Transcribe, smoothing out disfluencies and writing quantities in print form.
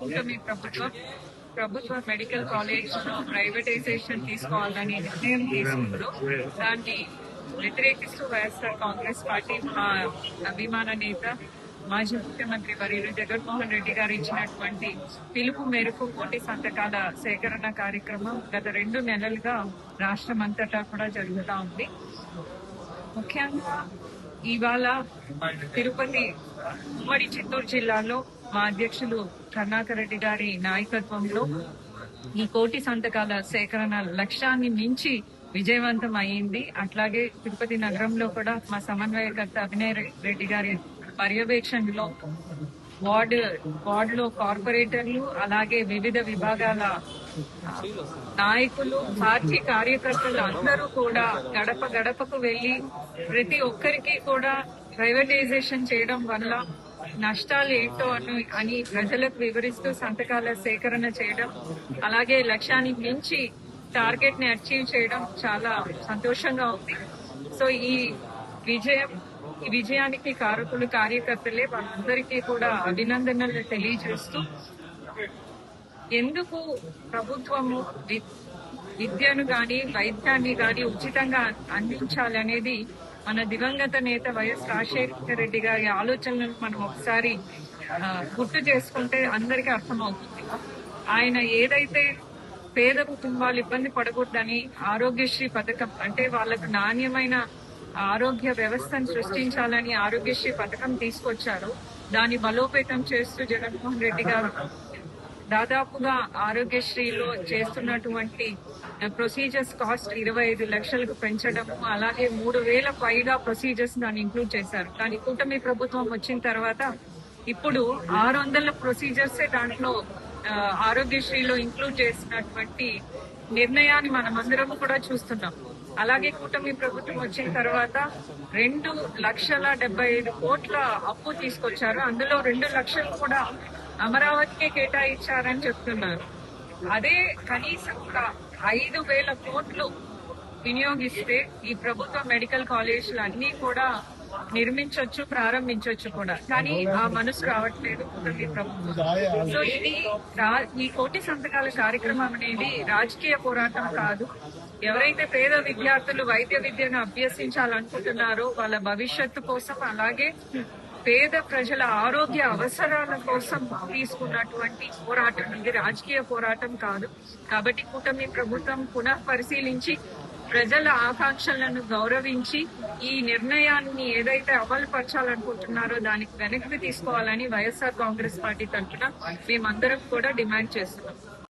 కూటమి ప్రభుత్వ medical college privatisation తీసుకోవాలని నిర్ణయం తీసుకుంటూ దాన్ని వ్యతిరేకిస్తూ వైఎస్ఆర్ కాంగ్రెస్ పార్టీ మా అభిమాన నేత మాజీ ముఖ్యమంత్రి వర్యులు జగన్మోహన్ రెడ్డి గారు ఇచ్చినటువంటి పిలుపు మేరకు కోటి సంతకాల సేకరణ కార్యక్రమం గత 2 నెలలుగా రాష్ట్రం అంతటా కూడా జరుగుతూ ఉంది. ముఖ్యంగా ఇవాళ తిరుపతి ఉమ్మడి చిత్తూరు జిల్లాలో మా అధ్యక్షులు కరుణాకర్ రెడ్డి గారి నాయకత్వంలో ఈ కోటి సంతకాల సేకరణ లక్ష్యాన్ని మించి విజయవంతం అయింది. అట్లాగే తిరుపతి నగరంలో కూడా మా సమన్వయకర్త అభినయ్ రెడ్డి గారి పర్యవేక్షణలో వార్డులో కార్పొరేటర్లు అలాగే వివిధ విభాగాల నాయకులు పార్టీ కార్యకర్తలు అందరూ కూడా గడప గడపకు వెళ్లి ప్రతి ఒక్కరికి కూడా ప్రైవేటైజేషన్ చేయడం వల్ల నష్టాలు ఏంటో అని ప్రజలకు వివరిస్తూ సంతకాల సేకరణ చేయడం, అలాగే లక్ష్యాన్ని మించి టార్గెట్ ని అచీవ్ చేయడం చాలా సంతోషంగా ఉంది. సో ఈ విజయానికి కారకులు కార్యకర్తలే, వాళ్ళందరికీ కూడా అభినందనలు తెలియజేస్తూ ఎందుకు ప్రభుత్వము విద్యను గాని వైద్యాన్ని గాని ఉచితంగా అందించాలనేది మన దివంగత నేత వైఎస్ రాజశేఖర రెడ్డి గారి ఆలోచనలను మనం ఒకసారి గుర్తు చేసుకుంటే అందరికీ అర్థమవుతుంది. ఆయన ఏదైతే పేద కుటుంబాలు ఇబ్బంది పడకూడదని ఆరోగ్యశ్రీ పథకం, అంటే వాళ్ళకు నాణ్యమైన ఆరోగ్య వ్యవస్థను సృష్టించాలని ఆరోగ్యశ్రీ పథకం తీసుకొచ్చారు. దాన్ని బలోపేతం చేస్తూ జగన్మోహన్ రెడ్డి గారు దాదాపుగా ఆరోగ్యశ్రీలో చేస్తున్నటువంటి ప్రొసీజర్స్ కాస్ట్ 25 లక్షలకు పెంచడం, అలాగే 3,000 పైగా ప్రొసీజర్స్ దాన్ని ఇంక్లూడ్ చేశారు. కానీ కూటమి ప్రభుత్వం వచ్చిన తర్వాత ఇప్పుడు 600 ప్రొసీజర్సే దాంట్లో ఆరోగ్యశ్రీలో ఇంక్లూడ్ చేసినటువంటి నిర్ణయాన్ని మనమందరం కూడా చూస్తున్నాం. అలాగే కూటమి ప్రభుత్వం వచ్చిన తర్వాత 2,75 కోట్ల అప్పు తీసుకొచ్చారు. అందులో 2 లక్షలు కూడా అమరావతికే కేటాయించారని చెప్తున్నారు. అదే కనీసం ఒక 5,000 కోట్లు వినియోగిస్తే ఈ ప్రభుత్వ మెడికల్ కాలేజీలు అన్ని కూడా నిర్మించవచ్చు, ప్రారంభించవచ్చు కూడా. కానీ ఆ మనసు రావట్లేదు కూటమి ప్రభుత్వం. సో ఈ కోటి సంతకాల కార్యక్రమం అనేది రాజకీయ పోరాటం కాదు. ఎవరైతే పేద విద్యార్థులు వైద్య విద్యను అభ్యసించాలనుకుంటున్నారో వాళ్ళ భవిష్యత్తు కోసం, అలాగే పేద ప్రజల ఆరోగ్య అవసరాల కోసం తీసుకున్నటువంటి పోరాటం ఇది, రాజకీయ పోరాటం కాదు. కాబట్టి కూటమి ప్రభుత్వం పునః పరిశీలించి ప్రజల ఆకాంక్షలను గౌరవించి ఈ నిర్ణయాన్ని ఏదైతే అమలు పరచాలనుకుంటున్నారో దానికి వెనక్కి తీసుకోవాలని వైఎస్ఆర్ కాంగ్రెస్ పార్టీ తరఫున మేమందరం కూడా డిమాండ్ చేస్తున్నాం.